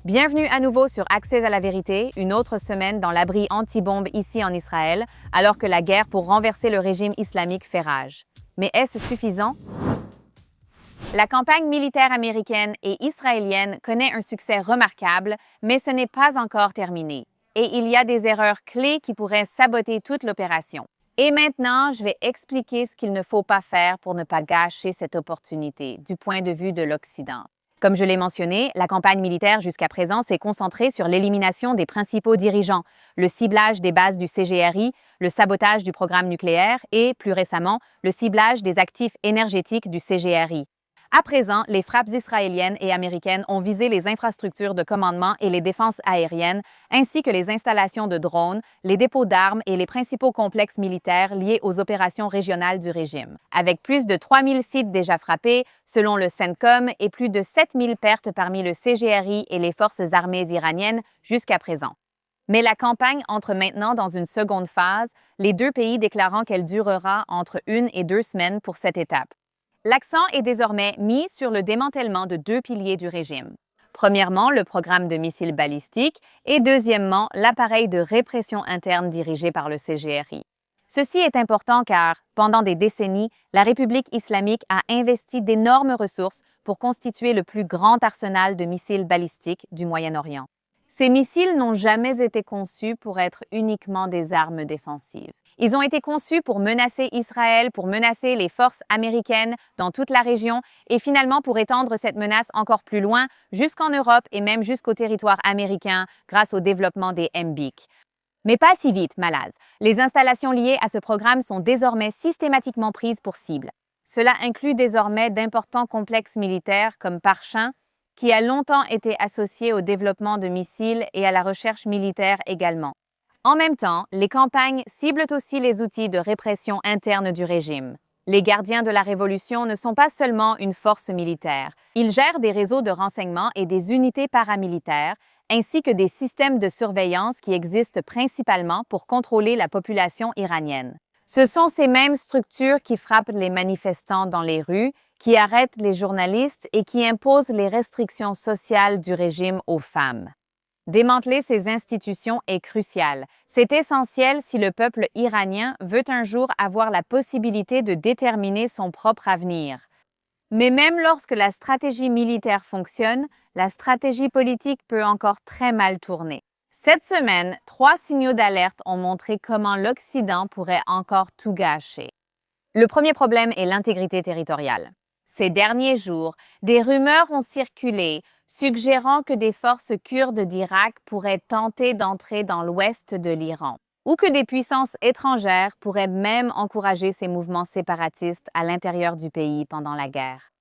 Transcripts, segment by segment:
Bienvenue à nouveau sur Accès à la vérité, une autre semaine dans l'abri anti-bombe ici en Israël, alors que la guerre pour renverser le régime islamique fait rage. Mais est-ce suffisant? La campagne militaire américaine et israélienne connaît un succès remarquable, mais ce n'est pas encore terminé. Et il y a des erreurs clés qui pourraient saboter toute l'opération. Et maintenant, je vais expliquer ce qu'il ne faut pas faire pour ne pas gâcher cette opportunité du point de vue de l'Occident. Comme je l'ai mentionné, la campagne militaire jusqu'à présent s'est concentrée sur l'élimination des principaux dirigeants, le ciblage des bases du CGRI, le sabotage du programme nucléaire et, plus récemment, le ciblage des actifs énergétiques du CGRI. À présent, les frappes israéliennes et américaines ont visé les infrastructures de commandement et les défenses aériennes, ainsi que les installations de drones, les dépôts d'armes et les principaux complexes militaires liés aux opérations régionales du régime. Avec plus de 3000 sites déjà frappés, selon le CENTCOM, et plus de 7000 pertes parmi le CGRI et les forces armées iraniennes jusqu'à présent. Mais la campagne entre maintenant dans une seconde phase, les deux pays déclarant qu'elle durera entre 1 et 2 semaines pour cette étape. L'accent est désormais mis sur le démantèlement de deux piliers du régime. Premièrement, le programme de missiles balistiques et deuxièmement, l'appareil de répression interne dirigé par le CGRI. Ceci est important car, pendant des décennies, la République islamique a investi d'énormes ressources pour constituer le plus grand arsenal de missiles balistiques du Moyen-Orient. Ces missiles n'ont jamais été conçus pour être uniquement des armes défensives. Ils ont été conçus pour menacer Israël, pour menacer les forces américaines dans toute la région et finalement pour étendre cette menace encore plus loin, jusqu'en Europe et même jusqu'au territoire américain grâce au développement des MBIC. Mais pas si vite, Malaz. Les installations liées à ce programme sont désormais systématiquement prises pour cible. Cela inclut désormais d'importants complexes militaires comme Parchin, qui a longtemps été associé au développement de missiles et à la recherche militaire également. En même temps, les campagnes ciblent aussi les outils de répression interne du régime. Les gardiens de la révolution ne sont pas seulement une force militaire. Ils gèrent des réseaux de renseignement et des unités paramilitaires, ainsi que des systèmes de surveillance qui existent principalement pour contrôler la population iranienne. Ce sont ces mêmes structures qui frappent les manifestants dans les rues, qui arrêtent les journalistes et qui imposent les restrictions sociales du régime aux femmes. Démanteler ces institutions est crucial. C'est essentiel si le peuple iranien veut un jour avoir la possibilité de déterminer son propre avenir. Mais même lorsque la stratégie militaire fonctionne, la stratégie politique peut encore très mal tourner. Cette semaine, 3 signaux d'alerte ont montré comment l'Occident pourrait encore tout gâcher. Le premier problème est l'intégrité territoriale. Ces derniers jours, des rumeurs ont circulé suggérant que des forces kurdes d'Irak pourraient tenter d'entrer dans l'ouest de l'Iran, ou que des puissances étrangères pourraient même encourager ces mouvements séparatistes à l'intérieur du pays pendant la guerre.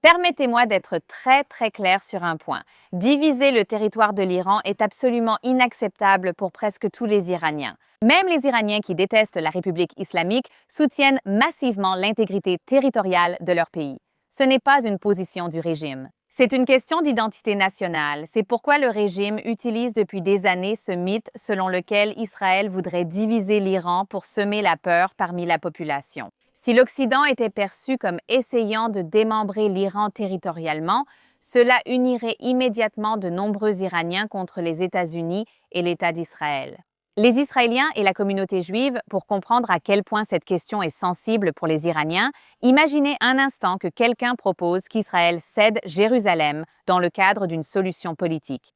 Permettez-moi d'être très clair sur un point. Diviser le territoire de l'Iran est absolument inacceptable pour presque tous les Iraniens. Même les Iraniens qui détestent la République islamique soutiennent massivement l'intégrité territoriale de leur pays. Ce n'est pas une position du régime. C'est une question d'identité nationale. C'est pourquoi le régime utilise depuis des années ce mythe selon lequel Israël voudrait diviser l'Iran pour semer la peur parmi la population. Si l'Occident était perçu comme essayant de démembrer l'Iran territorialement, cela unirait immédiatement de nombreux Iraniens contre les États-Unis et l'État d'Israël. Les Israéliens et la communauté juive, pour comprendre à quel point cette question est sensible pour les Iraniens, imaginez un instant que quelqu'un propose qu'Israël cède Jérusalem dans le cadre d'une solution politique.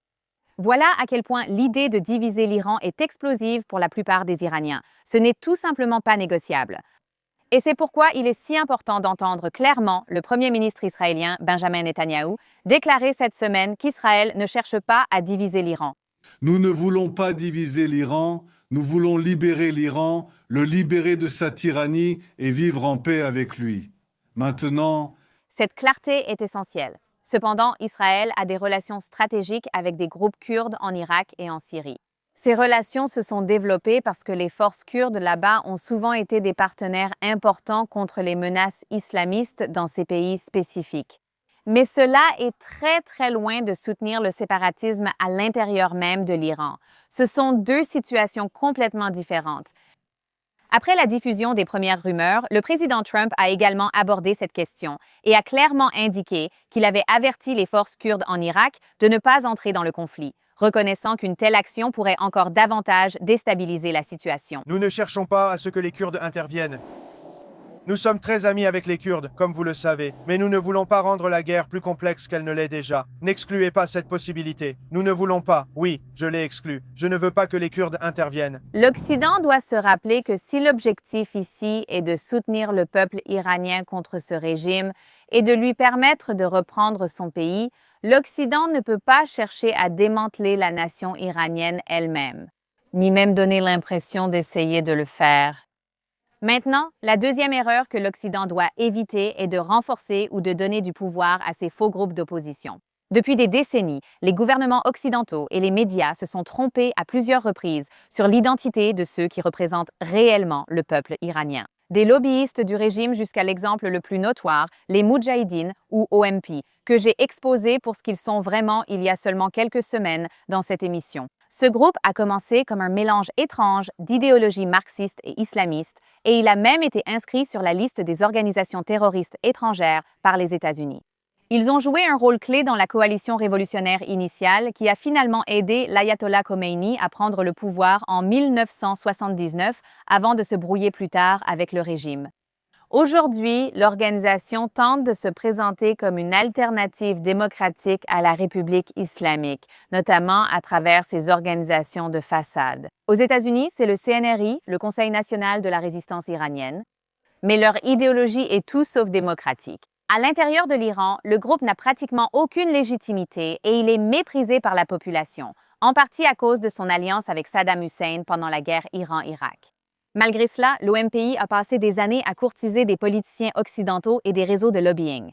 Voilà à quel point l'idée de diviser l'Iran est explosive pour la plupart des Iraniens. Ce n'est tout simplement pas négociable. Et c'est pourquoi il est si important d'entendre clairement le Premier ministre israélien Benjamin Netanyahou déclarer cette semaine qu'Israël ne cherche pas à diviser l'Iran. Nous ne voulons pas diviser l'Iran, nous voulons libérer l'Iran, le libérer de sa tyrannie et vivre en paix avec lui. Maintenant, cette clarté est essentielle. Cependant, Israël a des relations stratégiques avec des groupes kurdes en Irak et en Syrie. Ces relations se sont développées parce que les forces kurdes là-bas ont souvent été des partenaires importants contre les menaces islamistes dans ces pays spécifiques. Mais cela est très loin de soutenir le séparatisme à l'intérieur même de l'Iran. Ce sont deux situations complètement différentes. Après la diffusion des premières rumeurs, le président Trump a également abordé cette question et a clairement indiqué qu'il avait averti les forces kurdes en Irak de ne pas entrer dans le conflit, reconnaissant qu'une telle action pourrait encore davantage déstabiliser la situation. Nous ne cherchons pas à ce que les Kurdes interviennent. Nous sommes très amis avec les Kurdes, comme vous le savez, mais nous ne voulons pas rendre la guerre plus complexe qu'elle ne l'est déjà. N'excluez pas cette possibilité. Nous ne voulons pas, oui, je l'ai exclu. Je ne veux pas que les Kurdes interviennent. L'Occident doit se rappeler que si l'objectif ici est de soutenir le peuple iranien contre ce régime et de lui permettre de reprendre son pays, l'Occident ne peut pas chercher à démanteler la nation iranienne elle-même, ni même donner l'impression d'essayer de le faire. Maintenant, la deuxième erreur que l'Occident doit éviter est de renforcer ou de donner du pouvoir à ces faux groupes d'opposition. Depuis des décennies, les gouvernements occidentaux et les médias se sont trompés à plusieurs reprises sur l'identité de ceux qui représentent réellement le peuple iranien. Des lobbyistes du régime jusqu'à l'exemple le plus notoire, les Moudjahidines ou OMP, que j'ai exposés pour ce qu'ils sont vraiment il y a seulement quelques semaines dans cette émission. Ce groupe a commencé comme un mélange étrange d'idéologie marxiste et islamiste, et il a même été inscrit sur la liste des organisations terroristes étrangères par les États-Unis. Ils ont joué un rôle clé dans la coalition révolutionnaire initiale qui a finalement aidé l'ayatollah Khomeini à prendre le pouvoir en 1979 avant de se brouiller plus tard avec le régime. Aujourd'hui, l'organisation tente de se présenter comme une alternative démocratique à la République islamique, notamment à travers ses organisations de façade. Aux États-Unis, c'est le CNRI, le Conseil national de la résistance iranienne, mais leur idéologie est tout sauf démocratique. À l'intérieur de l'Iran, le groupe n'a pratiquement aucune légitimité et il est méprisé par la population, en partie à cause de son alliance avec Saddam Hussein pendant la guerre Iran-Irak. Malgré cela, l'OMPI a passé des années à courtiser des politiciens occidentaux et des réseaux de lobbying.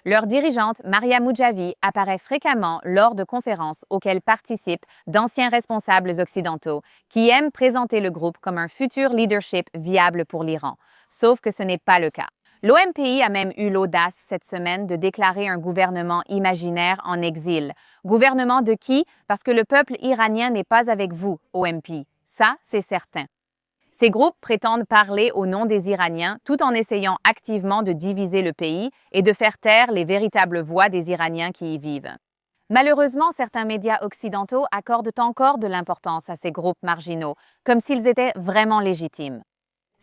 Leur dirigeante, Maria Moujavi, apparaît fréquemment lors de conférences auxquelles participent d'anciens responsables occidentaux qui aiment présenter le groupe comme un futur leadership viable pour l'Iran, sauf que ce n'est pas le cas. L'OMPI a même eu l'audace cette semaine de déclarer un gouvernement imaginaire en exil. Gouvernement de qui? Parce que le peuple iranien n'est pas avec vous, OMP. Ça, c'est certain. Ces groupes prétendent parler au nom des Iraniens tout en essayant activement de diviser le pays et de faire taire les véritables voix des Iraniens qui y vivent. Malheureusement, certains médias occidentaux accordent encore de l'importance à ces groupes marginaux, comme s'ils étaient vraiment légitimes.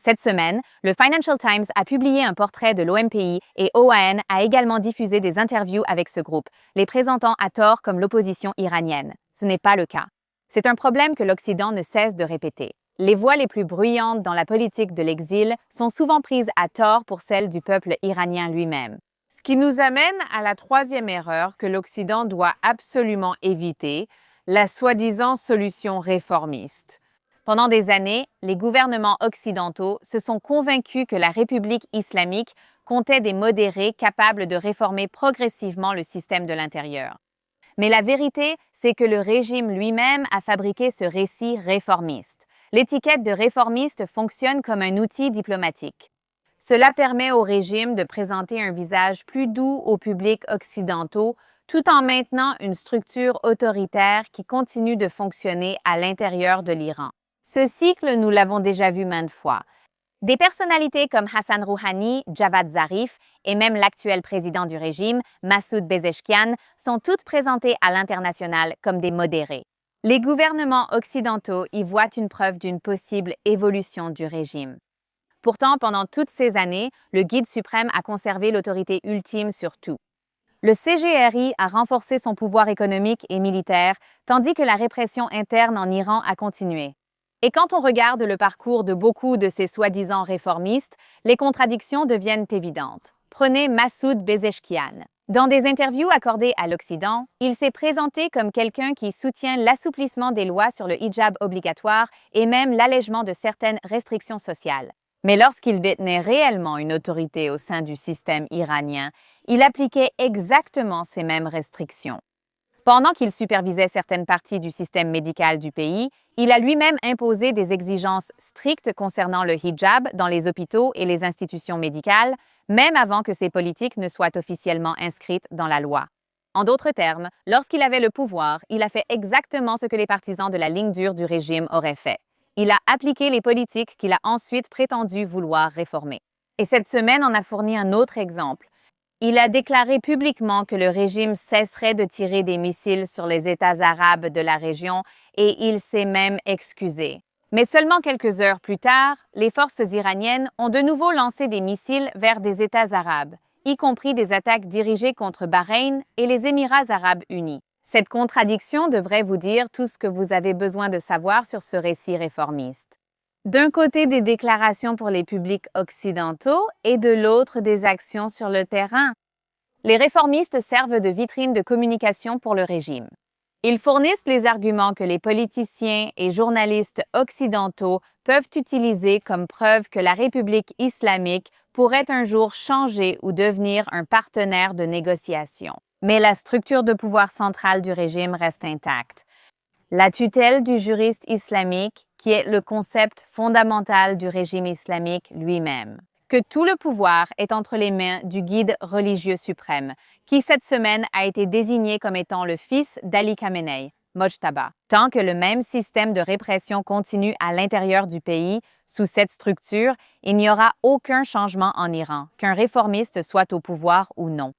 Cette semaine, le Financial Times a publié un portrait de l'OMPI et OAN a également diffusé des interviews avec ce groupe, les présentant à tort comme l'opposition iranienne. Ce n'est pas le cas. C'est un problème que l'Occident ne cesse de répéter. Les voix les plus bruyantes dans la politique de l'exil sont souvent prises à tort pour celles du peuple iranien lui-même. Ce qui nous amène à la troisième erreur que l'Occident doit absolument éviter, la soi-disant solution réformiste. Pendant des années, les gouvernements occidentaux se sont convaincus que la République islamique comptait des modérés capables de réformer progressivement le système de l'intérieur. Mais la vérité, c'est que le régime lui-même a fabriqué ce récit réformiste. L'étiquette de réformiste fonctionne comme un outil diplomatique. Cela permet au régime de présenter un visage plus doux aux publics occidentaux tout en maintenant une structure autoritaire qui continue de fonctionner à l'intérieur de l'Iran. Ce cycle, nous l'avons déjà vu maintes fois. Des personnalités comme Hassan Rouhani, Javad Zarif et même l'actuel président du régime, Massoud Pezeshkian, sont toutes présentées à l'international comme des modérés. Les gouvernements occidentaux y voient une preuve d'une possible évolution du régime. Pourtant, pendant toutes ces années, le guide suprême a conservé l'autorité ultime sur tout. Le CGRI a renforcé son pouvoir économique et militaire, tandis que la répression interne en Iran a continué. Et quand on regarde le parcours de beaucoup de ces soi-disant réformistes, les contradictions deviennent évidentes. Prenez Massoud Pezeshkian. Dans des interviews accordées à l'Occident, il s'est présenté comme quelqu'un qui soutient l'assouplissement des lois sur le hijab obligatoire et même l'allègement de certaines restrictions sociales. Mais lorsqu'il détenait réellement une autorité au sein du système iranien, il appliquait exactement ces mêmes restrictions. Pendant qu'il supervisait certaines parties du système médical du pays, il a lui-même imposé des exigences strictes concernant le hijab dans les hôpitaux et les institutions médicales, même avant que ces politiques ne soient officiellement inscrites dans la loi. En d'autres termes, lorsqu'il avait le pouvoir, il a fait exactement ce que les partisans de la ligne dure du régime auraient fait. Il a appliqué les politiques qu'il a ensuite prétendu vouloir réformer. Et cette semaine en a fourni un autre exemple. Il a déclaré publiquement que le régime cesserait de tirer des missiles sur les États arabes de la région et il s'est même excusé. Mais seulement quelques heures plus tard, les forces iraniennes ont de nouveau lancé des missiles vers des États arabes, y compris des attaques dirigées contre Bahreïn et les Émirats arabes unis. Cette contradiction devrait vous dire tout ce que vous avez besoin de savoir sur ce récit réformiste. D'un côté, des déclarations pour les publics occidentaux et de l'autre, des actions sur le terrain. Les réformistes servent de vitrine de communication pour le régime. Ils fournissent les arguments que les politiciens et journalistes occidentaux peuvent utiliser comme preuve que la République islamique pourrait un jour changer ou devenir un partenaire de négociation. Mais la structure de pouvoir centrale du régime reste intacte. La tutelle du juriste islamique, qui est le concept fondamental du régime islamique lui-même. Que tout le pouvoir est entre les mains du guide religieux suprême, qui cette semaine a été désigné comme étant le fils d'Ali Khamenei, Mojtaba. Tant que le même système de répression continue à l'intérieur du pays, sous cette structure, il n'y aura aucun changement en Iran, qu'un réformiste soit au pouvoir ou non.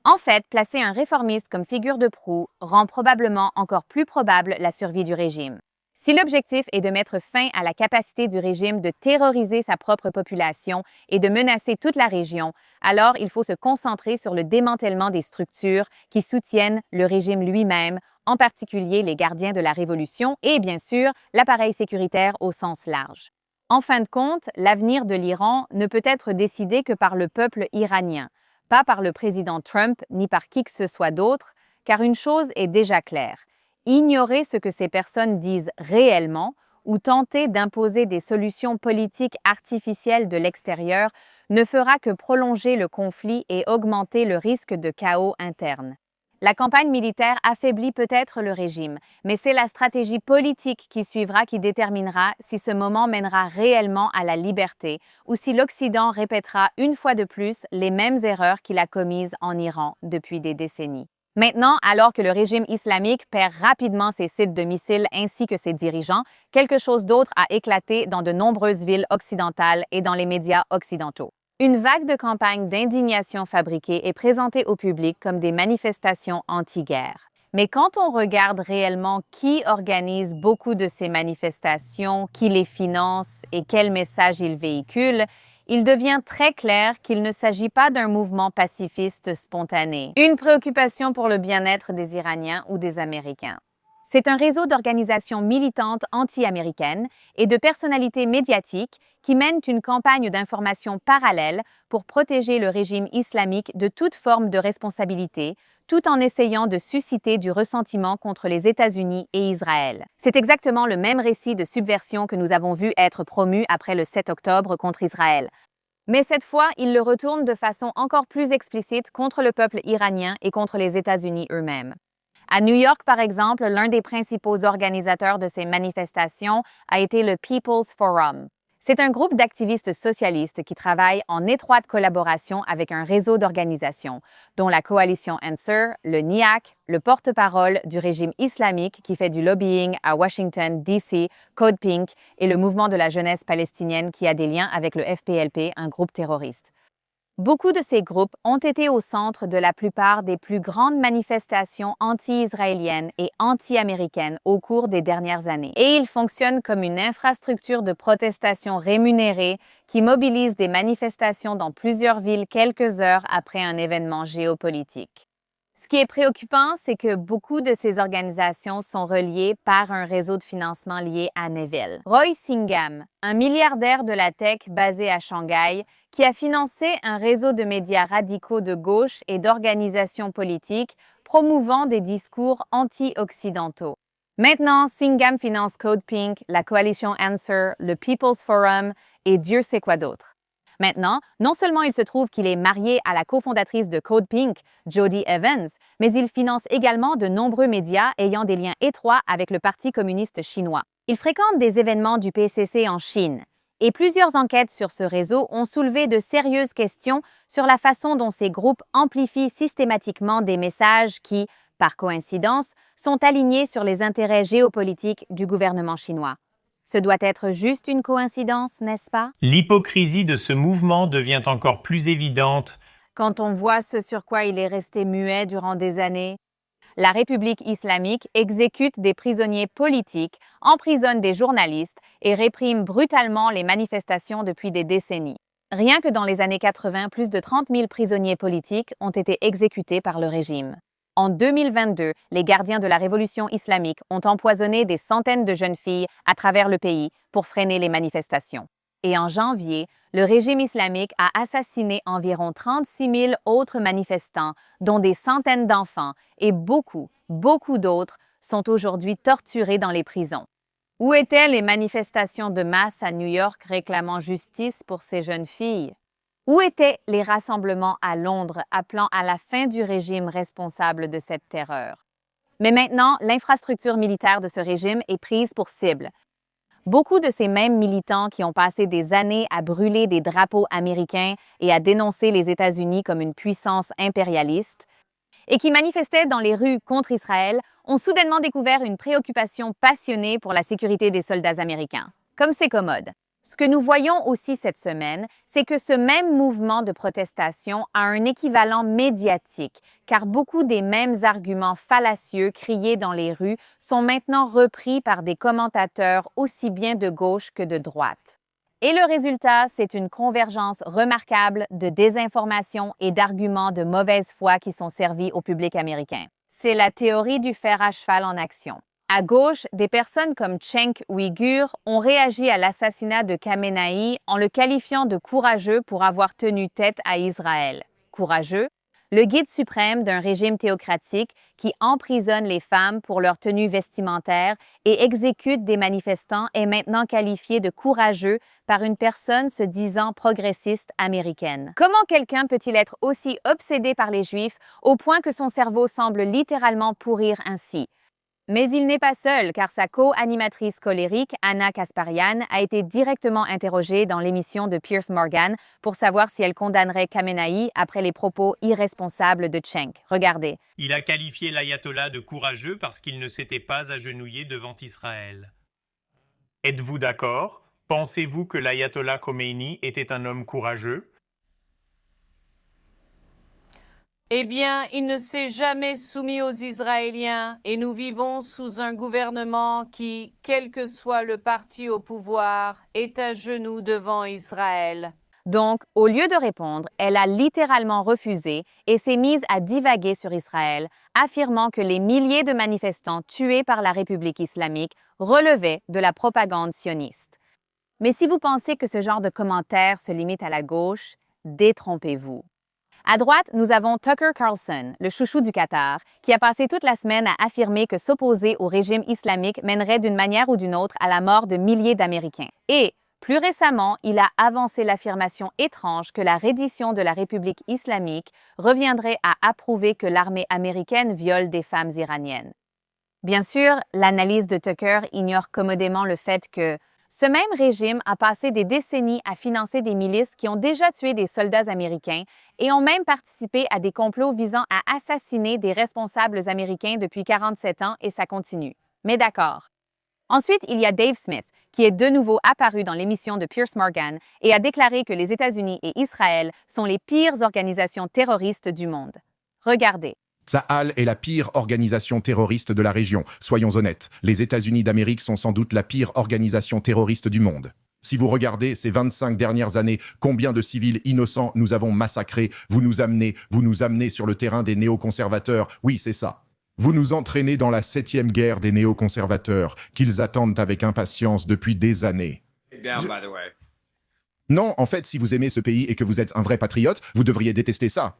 En fait, placer un réformiste comme figure de proue rend probablement encore plus probable la survie du régime. Si l'objectif est de mettre fin à la capacité du régime de terroriser sa propre population et de menacer toute la région, alors il faut se concentrer sur le démantèlement des structures qui soutiennent le régime lui-même, en particulier les gardiens de la révolution et, bien sûr, l'appareil sécuritaire au sens large. En fin de compte, l'avenir de l'Iran ne peut être décidé que par le peuple iranien, pas par le président Trump ni par qui que ce soit d'autre, car une chose est déjà claire. Ignorer ce que ces personnes disent réellement ou tenter d'imposer des solutions politiques artificielles de l'extérieur ne fera que prolonger le conflit et augmenter le risque de chaos interne. La campagne militaire affaiblit peut-être le régime, mais c'est la stratégie politique qui suivra qui déterminera si ce moment mènera réellement à la liberté ou si l'Occident répétera une fois de plus les mêmes erreurs qu'il a commises en Iran depuis des décennies. Maintenant, alors que le régime islamique perd rapidement ses sites de missiles ainsi que ses dirigeants, quelque chose d'autre a éclaté dans de nombreuses villes occidentales et dans les médias occidentaux. Une vague de campagnes d'indignation fabriquées est présentée au public comme des manifestations anti-guerre. Mais quand on regarde réellement qui organise beaucoup de ces manifestations, qui les finance et quels messages ils véhiculent, il devient très clair qu'il ne s'agit pas d'un mouvement pacifiste spontané, une préoccupation pour le bien-être des Iraniens ou des Américains. C'est un réseau d'organisations militantes anti-américaines et de personnalités médiatiques qui mènent une campagne d'information parallèle pour protéger le régime islamique de toute forme de responsabilité, tout en essayant de susciter du ressentiment contre les États-Unis et Israël. C'est exactement le même récit de subversion que nous avons vu être promu après le 7 octobre contre Israël. Mais cette fois, il le retourne de façon encore plus explicite contre le peuple iranien et contre les États-Unis eux-mêmes. À New York, par exemple, l'un des principaux organisateurs de ces manifestations a été le People's Forum. C'est un groupe d'activistes socialistes qui travaille en étroite collaboration avec un réseau d'organisations, dont la coalition Answer, le NIAC, le porte-parole du régime islamique qui fait du lobbying à Washington, D.C., Code Pink et le mouvement de la jeunesse palestinienne qui a des liens avec le FPLP, un groupe terroriste. Beaucoup de ces groupes ont été au centre de la plupart des plus grandes manifestations anti-israéliennes et anti-américaines au cours des dernières années. Et ils fonctionnent comme une infrastructure de protestation rémunérée qui mobilise des manifestations dans plusieurs villes quelques heures après un événement géopolitique. Ce qui est préoccupant, c'est que beaucoup de ces organisations sont reliées par un réseau de financement lié à Neville. Roy Singham, un milliardaire de la tech basé à Shanghai, qui a financé un réseau de médias radicaux de gauche et d'organisations politiques promouvant des discours anti-occidentaux. Maintenant, Singham finance Code Pink, la coalition Answer, le People's Forum et Dieu sait quoi d'autre. Maintenant, non seulement il se trouve qu'il est marié à la cofondatrice de Code Pink, Jodie Evans, mais il finance également de nombreux médias ayant des liens étroits avec le Parti communiste chinois. Il fréquente des événements du PCC en Chine. Et plusieurs enquêtes sur ce réseau ont soulevé de sérieuses questions sur la façon dont ces groupes amplifient systématiquement des messages qui, par coïncidence, sont alignés sur les intérêts géopolitiques du gouvernement chinois. Ce doit être juste une coïncidence, n'est-ce pas? L'hypocrisie de ce mouvement devient encore plus évidente. Quand on voit ce sur quoi il est resté muet durant des années, la République islamique exécute des prisonniers politiques, emprisonne des journalistes et réprime brutalement les manifestations depuis des décennies. Rien que dans les années 80, plus de 30 000 prisonniers politiques ont été exécutés par le régime. En 2022, les gardiens de la révolution islamique ont empoisonné des centaines de jeunes filles à travers le pays pour freiner les manifestations. Et en janvier, le régime islamique a assassiné environ 36 000 autres manifestants, dont des centaines d'enfants, et beaucoup d'autres sont aujourd'hui torturés dans les prisons. Où étaient les manifestations de masse à New York réclamant justice pour ces jeunes filles? Où étaient les rassemblements à Londres appelant à la fin du régime responsable de cette terreur? Mais maintenant, l'infrastructure militaire de ce régime est prise pour cible. Beaucoup de ces mêmes militants qui ont passé des années à brûler des drapeaux américains et à dénoncer les États-Unis comme une puissance impérialiste, et qui manifestaient dans les rues contre Israël, ont soudainement découvert une préoccupation passionnée pour la sécurité des soldats américains. Comme c'est commode. Ce que nous voyons aussi cette semaine, c'est que ce même mouvement de protestation a un équivalent médiatique, car beaucoup des mêmes arguments fallacieux criés dans les rues sont maintenant repris par des commentateurs aussi bien de gauche que de droite. Et le résultat, c'est une convergence remarquable de désinformation et d'arguments de mauvaise foi qui sont servis au public américain. C'est la théorie du fer à cheval en action. À gauche, des personnes comme Cenk Uygur ont réagi à l'assassinat de Khamenei en le qualifiant de courageux pour avoir tenu tête à Israël. Courageux, le guide suprême d'un régime théocratique qui emprisonne les femmes pour leur tenue vestimentaire et exécute des manifestants est maintenant qualifié de courageux par une personne se disant progressiste américaine. Comment quelqu'un peut-il être aussi obsédé par les Juifs au point que son cerveau semble littéralement pourrir ainsi? Mais il n'est pas seul, car sa co-animatrice colérique, Anna Kasparian, a été directement interrogée dans l'émission de Piers Morgan pour savoir si elle condamnerait Khamenei après les propos irresponsables de Cenk. Regardez. Il a qualifié l'ayatollah de courageux parce qu'il ne s'était pas agenouillé devant Israël. Êtes-vous d'accord? Pensez-vous que l'ayatollah Khomeini était un homme courageux? Eh bien, il ne s'est jamais soumis aux Israéliens et nous vivons sous un gouvernement qui, quel que soit le parti au pouvoir, est à genoux devant Israël. Donc, au lieu de répondre, elle a littéralement refusé et s'est mise à divaguer sur Israël, affirmant que les milliers de manifestants tués par la République islamique relevaient de la propagande sioniste. Mais si vous pensez que ce genre de commentaires se limite à la gauche, détrompez-vous. À droite, nous avons Tucker Carlson, le chouchou du Qatar, qui a passé toute la semaine à affirmer que s'opposer au régime islamique mènerait d'une manière ou d'une autre à la mort de milliers d'Américains. Et, plus récemment, il a avancé l'affirmation étrange que la reddition de la République islamique reviendrait à approuver que l'armée américaine viole des femmes iraniennes. Bien sûr, l'analyse de Tucker ignore commodément le fait que ce même régime a passé des décennies à financer des milices qui ont déjà tué des soldats américains et ont même participé à des complots visant à assassiner des responsables américains depuis 47 ans et ça continue. Mais d'accord. Ensuite, il y a Dave Smith, qui est de nouveau apparu dans l'émission de Piers Morgan et a déclaré que les États-Unis et Israël sont les pires organisations terroristes du monde. Regardez. Tsahal est la pire organisation terroriste de la région. Soyons honnêtes, les États-Unis d'Amérique sont sans doute la pire organisation terroriste du monde. Si vous regardez ces 25 dernières années, combien de civils innocents nous avons massacrés, vous nous amenez sur le terrain des néoconservateurs. Oui, c'est ça. Vous nous entraînez dans la 7e guerre des néoconservateurs, qu'ils attendent avec impatience depuis des années. Non, en fait, si vous aimez ce pays et que vous êtes un vrai patriote, vous devriez détester ça.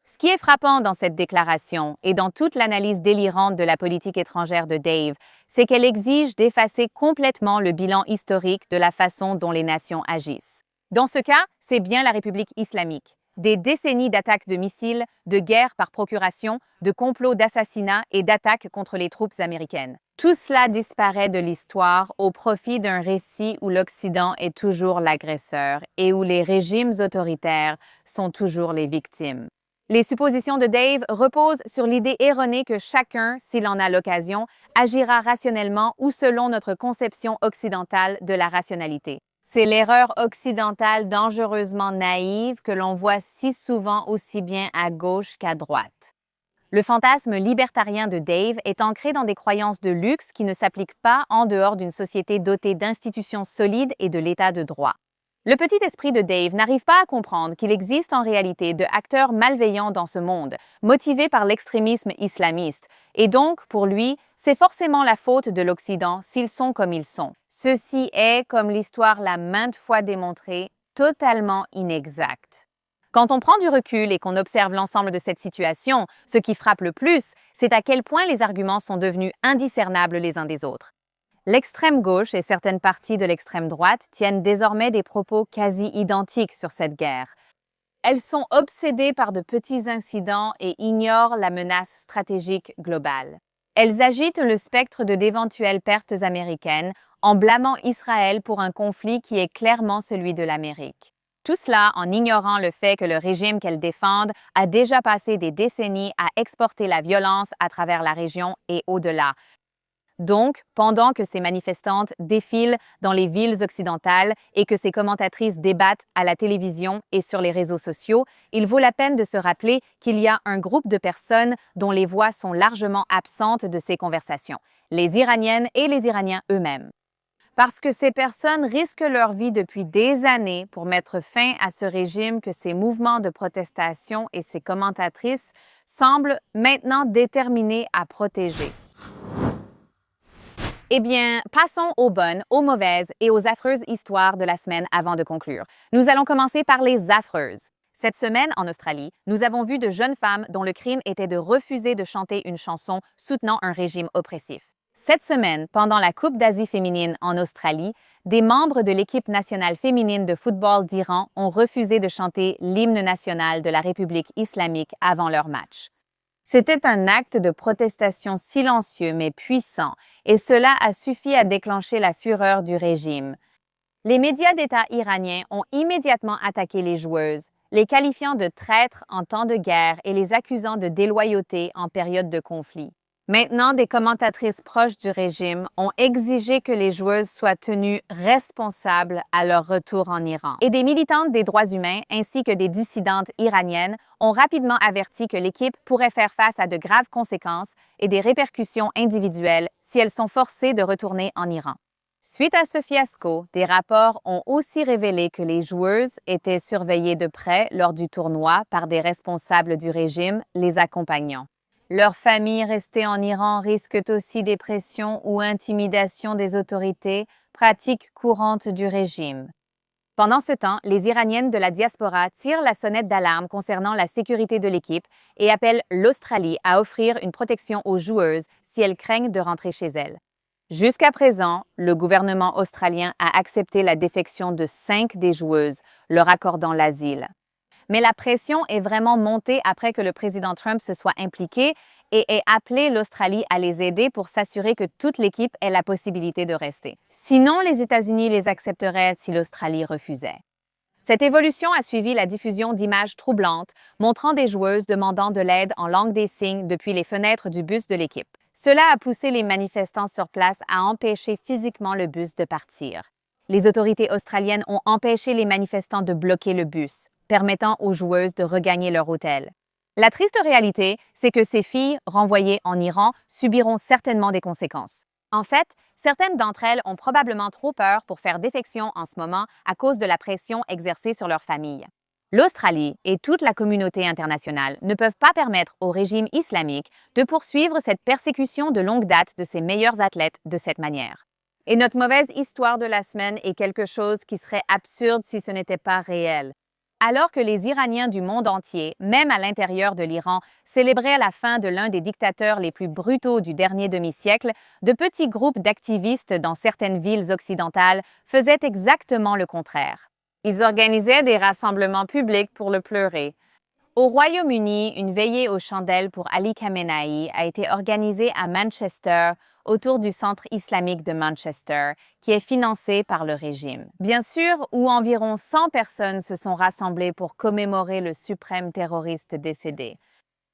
Ce qui est frappant dans cette déclaration et dans toute l'analyse délirante de la politique étrangère de Dave, c'est qu'elle exige d'effacer complètement le bilan historique de la façon dont les nations agissent. Dans ce cas, c'est bien la République islamique. Des décennies d'attaques de missiles, de guerres par procuration, de complots d'assassinats et d'attaques contre les troupes américaines. Tout cela disparaît de l'histoire au profit d'un récit où l'Occident est toujours l'agresseur et où les régimes autoritaires sont toujours les victimes. Les suppositions de Dave reposent sur l'idée erronée que chacun, s'il en a l'occasion, agira rationnellement ou selon notre conception occidentale de la rationalité. C'est l'erreur occidentale dangereusement naïve que l'on voit si souvent aussi bien à gauche qu'à droite. Le fantasme libertarien de Dave est ancré dans des croyances de luxe qui ne s'appliquent pas en dehors d'une société dotée d'institutions solides et de l'état de droit. Le petit esprit de Dave n'arrive pas à comprendre qu'il existe en réalité de acteurs malveillants dans ce monde, motivés par l'extrémisme islamiste, et donc, pour lui, c'est forcément la faute de l'Occident s'ils sont comme ils sont. Ceci est, comme l'histoire l'a maintes fois démontré, totalement inexact. Quand on prend du recul et qu'on observe l'ensemble de cette situation, ce qui frappe le plus, c'est à quel point les arguments sont devenus indiscernables les uns des autres. L'extrême gauche et certaines parties de l'extrême droite tiennent désormais des propos quasi identiques sur cette guerre. Elles sont obsédées par de petits incidents et ignorent la menace stratégique globale. Elles agitent le spectre d'éventuelles pertes américaines en blâmant Israël pour un conflit qui est clairement celui de l'Amérique. Tout cela en ignorant le fait que le régime qu'elles défendent a déjà passé des décennies à exporter la violence à travers la région et au-delà. Donc, pendant que ces manifestantes défilent dans les villes occidentales et que ces commentatrices débattent à la télévision et sur les réseaux sociaux, il vaut la peine de se rappeler qu'il y a un groupe de personnes dont les voix sont largement absentes de ces conversations, les Iraniennes et les Iraniens eux-mêmes. Parce que ces personnes risquent leur vie depuis des années pour mettre fin à ce régime que ces mouvements de protestation et ces commentatrices semblent maintenant déterminés à protéger. Eh bien, passons aux bonnes, aux mauvaises et aux affreuses histoires de la semaine avant de conclure. Nous allons commencer par les affreuses. Cette semaine, en Australie, nous avons vu de jeunes femmes dont le crime était de refuser de chanter une chanson soutenant un régime oppressif. Cette semaine, pendant la Coupe d'Asie féminine en Australie, des membres de l'équipe nationale féminine de football d'Iran ont refusé de chanter l'hymne national de la République islamique avant leur match. C'était un acte de protestation silencieux mais puissant, et cela a suffi à déclencher la fureur du régime. Les médias d'État iraniens ont immédiatement attaqué les joueuses, les qualifiant de traîtres en temps de guerre et les accusant de déloyauté en période de conflit. Maintenant, des commentatrices proches du régime ont exigé que les joueuses soient tenues responsables à leur retour en Iran. Et des militantes des droits humains ainsi que des dissidentes iraniennes ont rapidement averti que l'équipe pourrait faire face à de graves conséquences et des répercussions individuelles si elles sont forcées de retourner en Iran. Suite à ce fiasco, des rapports ont aussi révélé que les joueuses étaient surveillées de près lors du tournoi par des responsables du régime les accompagnant. Leurs familles restées en Iran risquent aussi des pressions ou intimidations des autorités, pratiques courantes du régime. Pendant ce temps, les Iraniennes de la diaspora tirent la sonnette d'alarme concernant la sécurité de l'équipe et appellent l'Australie à offrir une protection aux joueuses si elles craignent de rentrer chez elles. Jusqu'à présent, le gouvernement australien a accepté la défection de 5 des joueuses, leur accordant l'asile. Mais la pression est vraiment montée après que le président Trump se soit impliqué et ait appelé l'Australie à les aider pour s'assurer que toute l'équipe ait la possibilité de rester. Sinon, les États-Unis les accepteraient si l'Australie refusait. Cette évolution a suivi la diffusion d'images troublantes montrant des joueuses demandant de l'aide en langue des signes depuis les fenêtres du bus de l'équipe. Cela a poussé les manifestants sur place à empêcher physiquement le bus de partir. Les autorités australiennes ont empêché les manifestants de bloquer le bus, permettant aux joueuses de regagner leur hôtel. La triste réalité, c'est que ces filles, renvoyées en Iran, subiront certainement des conséquences. En fait, certaines d'entre elles ont probablement trop peur pour faire défection en ce moment à cause de la pression exercée sur leur famille. L'Australie et toute la communauté internationale ne peuvent pas permettre au régime islamique de poursuivre cette persécution de longue date de ses meilleurs athlètes de cette manière. Et notre mauvaise histoire de la semaine est quelque chose qui serait absurde si ce n'était pas réel. Alors que les Iraniens du monde entier, même à l'intérieur de l'Iran, célébraient la fin de l'un des dictateurs les plus brutaux du dernier demi-siècle, de petits groupes d'activistes dans certaines villes occidentales faisaient exactement le contraire. Ils organisaient des rassemblements publics pour le pleurer. Au Royaume-Uni, une veillée aux chandelles pour Ali Khamenei a été organisée à Manchester autour du Centre islamique de Manchester, qui est financé par le régime. Bien sûr, où environ 100 personnes se sont rassemblées pour commémorer le suprême terroriste décédé.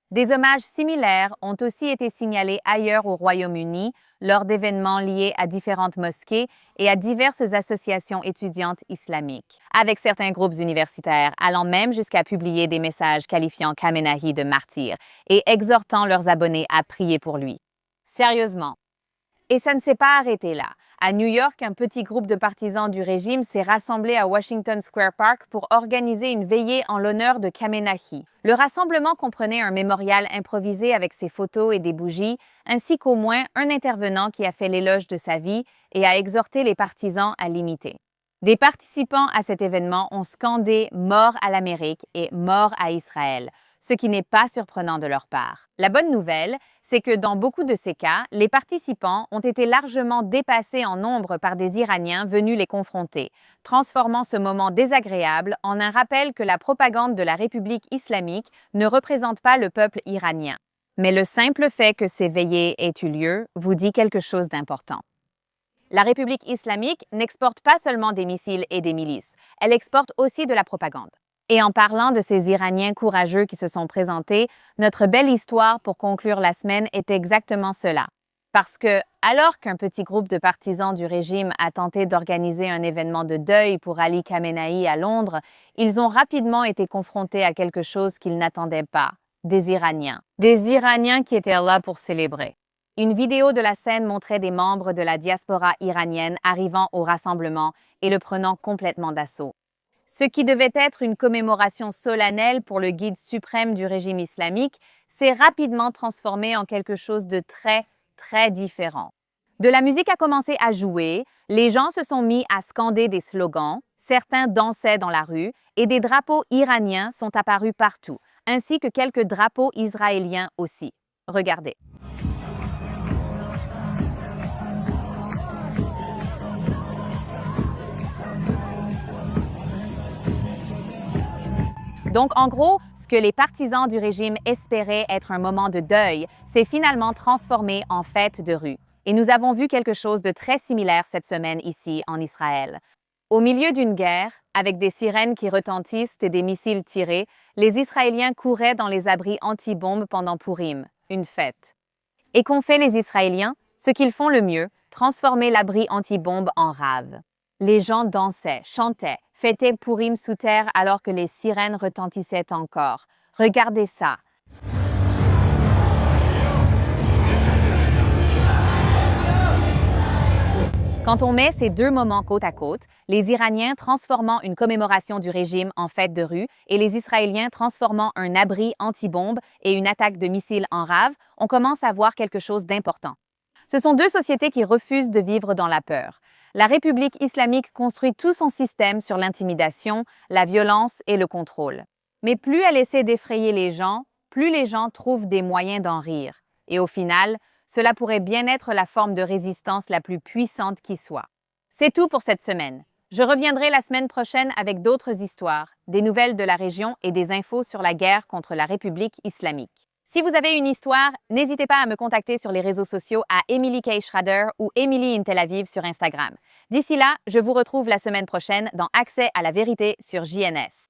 Des hommages similaires ont aussi été signalés ailleurs au Royaume-Uni lors d'événements liés à différentes mosquées et à diverses associations étudiantes islamiques, avec certains groupes universitaires allant même jusqu'à publier des messages qualifiant Khamenei de martyr et exhortant leurs abonnés à prier pour lui. Sérieusement. Et ça ne s'est pas arrêté là. À New York, un petit groupe de partisans du régime s'est rassemblé à Washington Square Park pour organiser une veillée en l'honneur de Khamenei. Le rassemblement comprenait un mémorial improvisé avec ses photos et des bougies, ainsi qu'au moins un intervenant qui a fait l'éloge de sa vie et a exhorté les partisans à l'imiter. Des participants à cet événement ont scandé « Mort à l'Amérique » et « Mort à Israël », ce qui n'est pas surprenant de leur part. La bonne nouvelle, c'est que dans beaucoup de ces cas, les participants ont été largement dépassés en nombre par des Iraniens venus les confronter, transformant ce moment désagréable en un rappel que la propagande de la République islamique ne représente pas le peuple iranien. Mais le simple fait que ces veillées aient eu lieu vous dit quelque chose d'important. La République islamique n'exporte pas seulement des missiles et des milices, elle exporte aussi de la propagande. Et en parlant de ces Iraniens courageux qui se sont présentés, notre belle histoire pour conclure la semaine est exactement cela. Parce que, alors qu'un petit groupe de partisans du régime a tenté d'organiser un événement de deuil pour Ali Khamenei à Londres, ils ont rapidement été confrontés à quelque chose qu'ils n'attendaient pas, des Iraniens. Des Iraniens qui étaient là pour célébrer. Une vidéo de la scène montrait des membres de la diaspora iranienne arrivant au rassemblement et le prenant complètement d'assaut. Ce qui devait être une commémoration solennelle pour le guide suprême du régime islamique s'est rapidement transformé en quelque chose de très différent. De la musique a commencé à jouer, les gens se sont mis à scander des slogans, certains dansaient dans la rue et des drapeaux iraniens sont apparus partout, ainsi que quelques drapeaux israéliens aussi. Regardez. Donc, en gros, ce que les partisans du régime espéraient être un moment de deuil s'est finalement transformé en fête de rue. Et nous avons vu quelque chose de très similaire cette semaine ici en Israël. Au milieu d'une guerre, avec des sirènes qui retentissent et des missiles tirés, les Israéliens couraient dans les abris anti-bombes pendant Purim, une fête. Et qu'ont fait les Israéliens? Ce qu'ils font le mieux, transformer l'abri anti-bombe en rave. Les gens dansaient, chantaient, fêtaient Purim sous terre alors que les sirènes retentissaient encore. Regardez ça. Quand on met ces deux moments côte à côte, les Iraniens transformant une commémoration du régime en fête de rue et les Israéliens transformant un abri anti-bombe et une attaque de missiles en rave, on commence à voir quelque chose d'important. Ce sont deux sociétés qui refusent de vivre dans la peur. La République islamique construit tout son système sur l'intimidation, la violence et le contrôle. Mais plus elle essaie d'effrayer les gens, plus les gens trouvent des moyens d'en rire. Et au final, cela pourrait bien être la forme de résistance la plus puissante qui soit. C'est tout pour cette semaine. Je reviendrai la semaine prochaine avec d'autres histoires, des nouvelles de la région et des infos sur la guerre contre la République islamique. Si vous avez une histoire, n'hésitez pas à me contacter sur les réseaux sociaux à Emily K. Schrader ou Emily in Tel Aviv sur Instagram. D'ici là, je vous retrouve la semaine prochaine dans Accès à la vérité sur JNS.